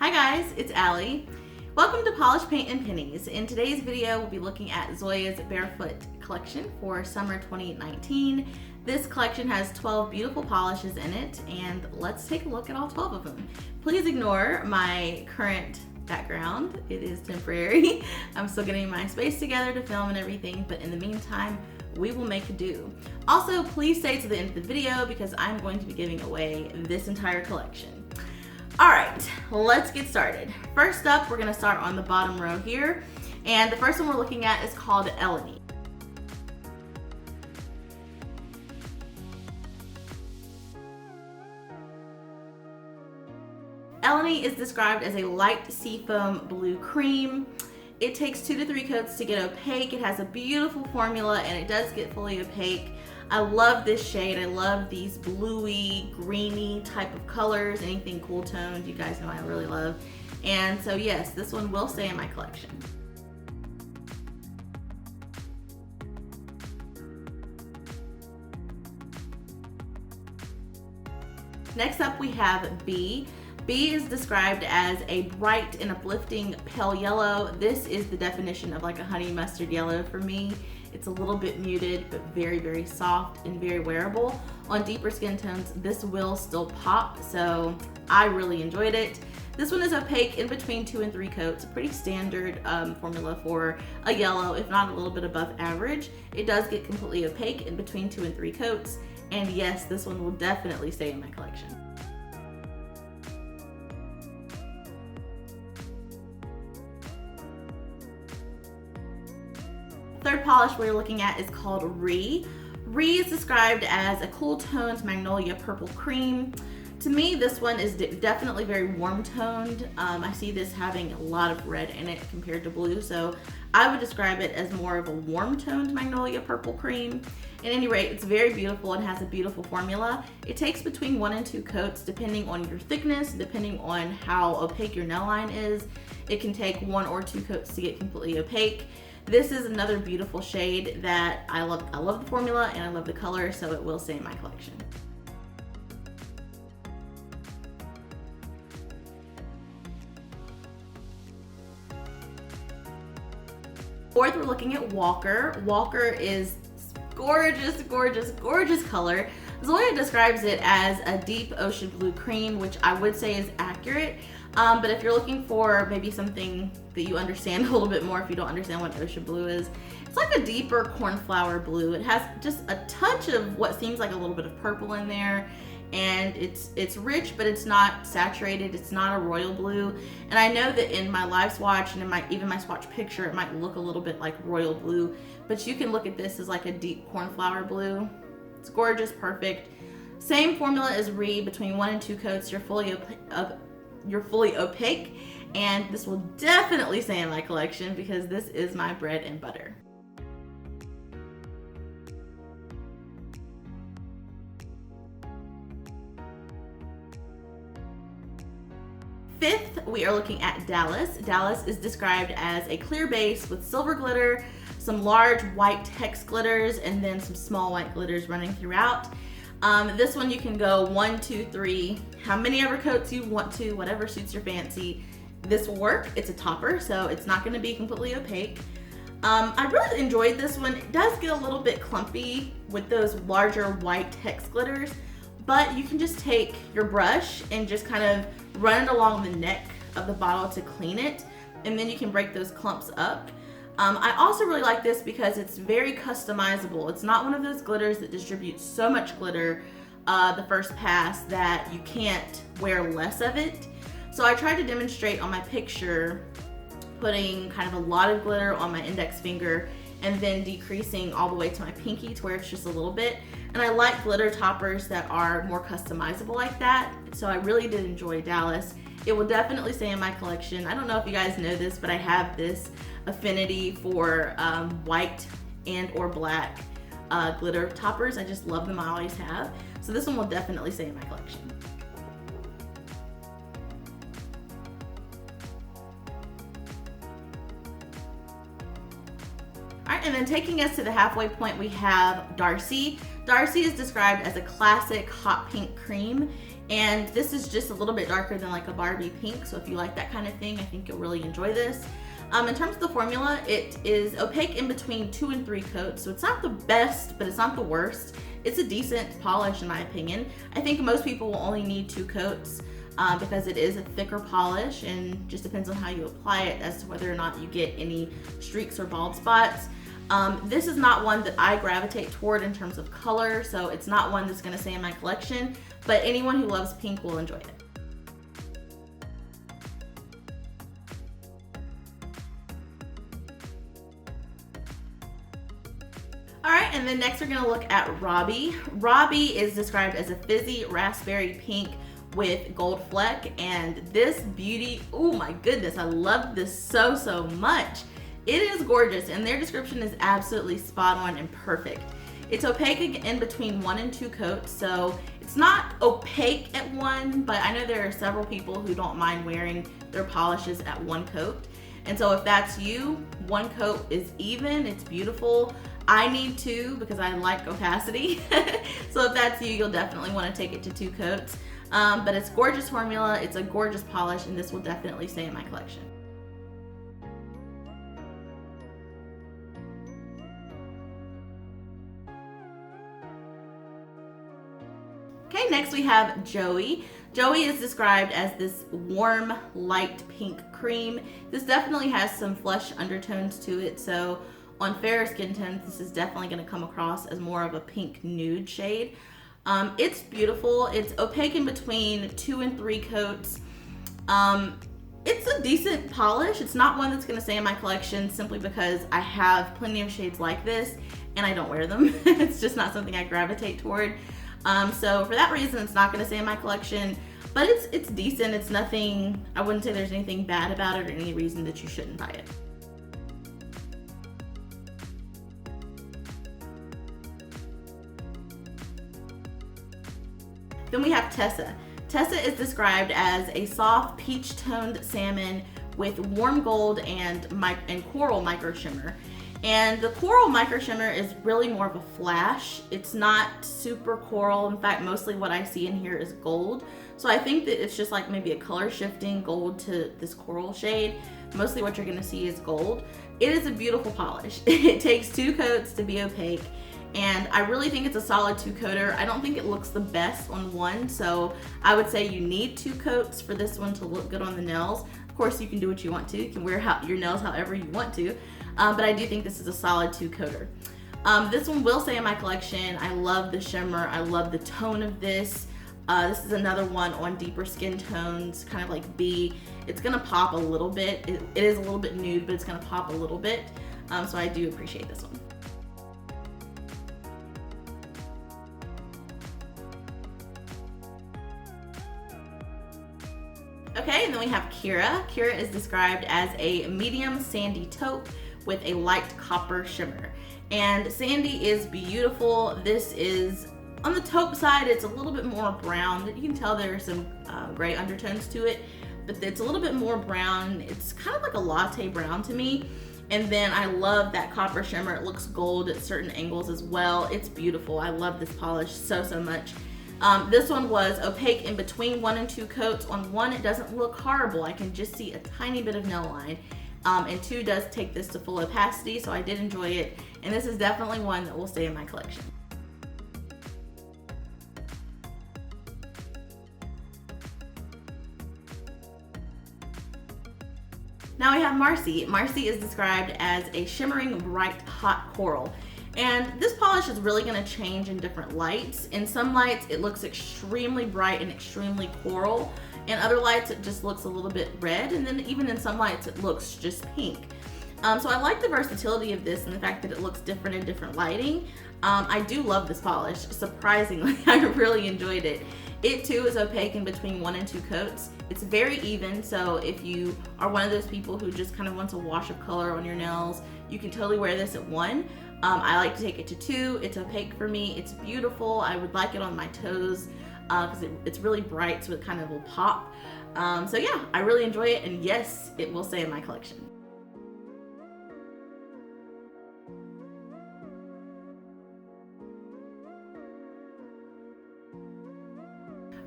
Hi guys, it's Alli. Welcome to Polish Paint and Pennies. In today's video, we'll be looking at Zoya's Barefoot collection for summer 2019. This collection has 12 beautiful polishes in it, and let's take a look at all 12 of them. Please ignore my current background. It is temporary. I'm still getting my space together to film and everything, but in the meantime, we will make do. Also, please stay to the end of the video because I'm going to be giving away this entire collection. All right, let's get started. First up, we're gonna start on the bottom row here. And the first one we're looking at is called Elleni. Elleni is described as a light seafoam blue cream. It takes 2 to 3 coats to get opaque. It has a beautiful formula and it does get fully opaque. I love this shade. I love these bluey, greeny type of colors. Anything cool toned, you guys know I really love. And so yes, this one will stay in my collection. Next up we have B. B is described as a bright and uplifting pale yellow. This is the definition of like a honey mustard yellow for me. It's a little bit muted, but very, very soft and very wearable. On deeper skin tones, this will still pop, so I really enjoyed it. This one is opaque in between 2 and 3 coats, a pretty standard formula for a yellow, if not a little bit above average. It does get completely opaque in between 2 and 3 coats, and yes, this one will definitely stay in my collection. Third polish we're looking at is called Re. Re is described as a cool toned magnolia purple cream. To me, this one is definitely very warm toned. I see this having a lot of red in it compared to blue, so I would describe it as more of a warm toned magnolia purple cream. At any rate, it's very beautiful and has a beautiful formula. It takes between 1 and 2 coats depending on your thickness, depending on how opaque your nail line is. It can take 1 or 2 coats to get completely opaque. This is another beautiful shade that I love. I love the formula and I love the color, so it will stay in my collection. Fourth, we're looking at Walker. Walker is gorgeous, gorgeous, gorgeous color. Zoya describes it as a deep ocean blue cream, which I would say is accurate. But if you're looking for maybe something that you understand a little bit more, if you don't understand what ocean blue is, it's like a deeper cornflower blue. It has just a touch of what seems like a little bit of purple in there, and it's rich, but it's not saturated. It's not a royal blue. And I know that in my live swatch and in even my swatch picture, it might look a little bit like royal blue, but you can look at this as like a deep cornflower blue. It's gorgeous, perfect. Same formula as Re, between 1 and 2 coats, you're fully opaque, and this will definitely stay in my collection because this is my bread and butter. Fifth, we are looking at Dallas. Dallas is described as a clear base with silver glitter, some large white hex glitters, and then some small white glitters running throughout. This one you can go 1, 2, 3, how many ever coats you want to, whatever suits your fancy. This will work. It's a topper, so it's not going to be completely opaque. I really enjoyed this one. It does get a little bit clumpy with those larger white hex glitters, but you can just take your brush and just kind of run it along the neck of the bottle to clean it, and then you can break those clumps up. I also really like this because it's very customizable. It's not one of those glitters that distributes so much glitter the first pass that you can't wear less of it. So I tried to demonstrate on my picture putting kind of a lot of glitter on my index finger and then decreasing all the way to my pinky to where it's just a little bit. And I like glitter toppers that are more customizable like that. So I really did enjoy Dallas. It will definitely stay in my collection. I don't know if you guys know this, but I have this affinity for white and or black glitter toppers. I just love them, I always have. So this one will definitely stay in my collection. All right, and then taking us to the halfway point, we have Darcy. Darcy is described as a classic hot pink cream. And this is just a little bit darker than like a Barbie pink. So if you like that kind of thing, I think you'll really enjoy this. In terms of the formula, it is opaque in between 2 and 3 coats. So it's not the best, but it's not the worst. It's a decent polish in my opinion. I think most people will only need 2 coats because it is a thicker polish, and just depends on how you apply it as to whether or not you get any streaks or bald spots. This is not one that I gravitate toward in terms of color, so it's not one that's gonna stay in my collection, but anyone who loves pink will enjoy it. All right, and then next we're gonna look at Robbie. Robbie is described as a fizzy raspberry pink with gold fleck, and this beauty, oh my goodness, I love this so much. It is gorgeous, and their description is absolutely spot on and perfect. It's opaque in between 1 and 2 coats, so it's not opaque at 1, but I know there are several people who don't mind wearing their polishes at 1 coat. And so if that's you, 1 coat is even, it's beautiful. I need 2 because I like opacity. So if that's you, you'll definitely want to take it to 2 coats. But it's gorgeous formula, it's a gorgeous polish, and this will definitely stay in my collection. Okay, next we have Joey. Joey is described as this warm, light pink cream. This definitely has some flesh undertones to it, so on fairer skin tones, this is definitely going to come across as more of a pink nude shade. It's beautiful. It's opaque in between 2 and 3 coats. It's a decent polish. It's not one that's going to stay in my collection simply because I have plenty of shades like this and I don't wear them. It's just not something I gravitate toward. So for that reason, it's not going to stay in my collection, but it's decent. It's nothing, I wouldn't say there's anything bad about it or any reason that you shouldn't buy it. Then we have Tessa. Tessa is described as a soft peach-toned salmon with warm gold and coral micro shimmer. And the coral micro shimmer is really more of a flash. It's not super coral. In fact, mostly what I see in here is gold. So I think that it's just like maybe a color shifting gold to this coral shade. Mostly what you're gonna see is gold. It is a beautiful polish. It takes 2 coats to be opaque. And I really think it's a solid 2-coater. I don't think it looks the best on 1, so I would say you need 2 coats for this one to look good on the nails. Of course, you can do what you want to. You can wear your nails however you want to, but I do think this is a solid 2-coater. This one will stay in my collection. I love the shimmer. I love the tone of this. This is another one on deeper skin tones, kind of like B. It's gonna pop a little bit. It is a little bit nude, but it's gonna pop a little bit. So I do appreciate this one. Okay, and then we have Keira. Keira is described as a medium sandy taupe with a light copper shimmer. And sandy is beautiful. This is, on the taupe side, it's a little bit more brown. You can tell there are some gray undertones to it, but it's a little bit more brown. It's kind of like a latte brown to me. And then I love that copper shimmer. It looks gold at certain angles as well. It's beautiful. I love this polish so much. This one was opaque in between 1 and 2 coats. On 1, it doesn't look horrible. I can just see a tiny bit of nail line. And 2 does take this to full opacity, so I did enjoy it. And this is definitely one that will stay in my collection. Now we have Marcy. Marcy is described as a shimmering, bright, hot coral. And this polish is really gonna change in different lights. In some lights, it looks extremely bright and extremely coral. In other lights, it just looks a little bit red. And then even in some lights, it looks just pink. So I like the versatility of this and the fact that it looks different in different lighting. I do love this polish, surprisingly. I really enjoyed it. It too is opaque in between 1 and 2 coats. It's very even, so if you are one of those people who just kind of wants a wash of color on your nails, you can totally wear this at 1. I like to take it to 2. It's opaque for me. It's beautiful. I would like it on my toes because it's really bright, so it kind of will pop. So yeah, I really enjoy it, and yes, it will stay in my collection.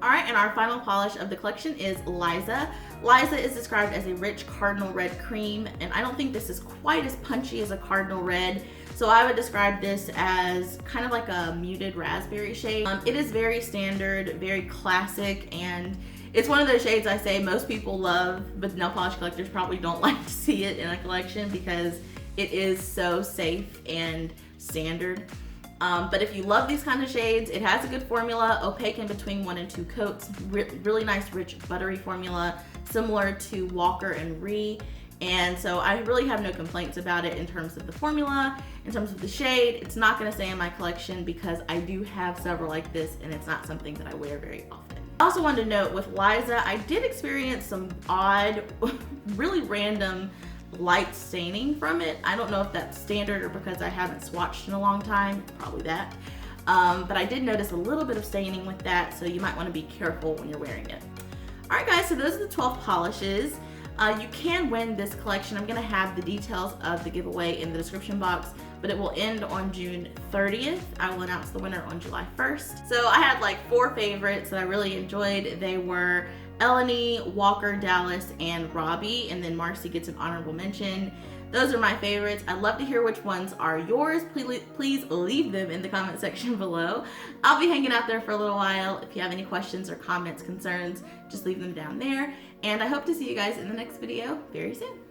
All right, and our final polish of the collection is Liza. Liza is described as a rich cardinal red cream, and I don't think this is quite as punchy as a cardinal red, so I would describe this as kind of like a muted raspberry shade. It is very standard, very classic, and it's one of those shades I say most people love, but nail polish collectors probably don't like to see it in a collection because it is so safe and standard. But if you love these kind of shades, it has a good formula, opaque in between 1 and 2 coats, really nice rich buttery formula, similar to Walker and Ree. And so I really have no complaints about it in terms of the formula, in terms of the shade. It's not gonna stay in my collection because I do have several like this and it's not something that I wear very often. I also wanted to note with Liza, I did experience some odd, really random light staining from it. I don't know if that's standard or because I haven't swatched in a long time, probably that. But I did notice a little bit of staining with that, so you might want to be careful when you're wearing it. All right guys, so those are the 12 polishes. You can win this collection. I'm gonna have the details of the giveaway in the description box, but it will end on June 30th. I will announce the winner on July 1st. So I had like 4 favorites that I really enjoyed. They were Elleni, Walker, Dallas, and Robbie, and then Marcy gets an honorable mention. Those are my favorites. I'd love to hear which ones are yours. Please leave them in the comment section below. I'll be hanging out there for a little while. If you have any questions or comments, concerns, just leave them down there. And I hope to see you guys in the next video very soon.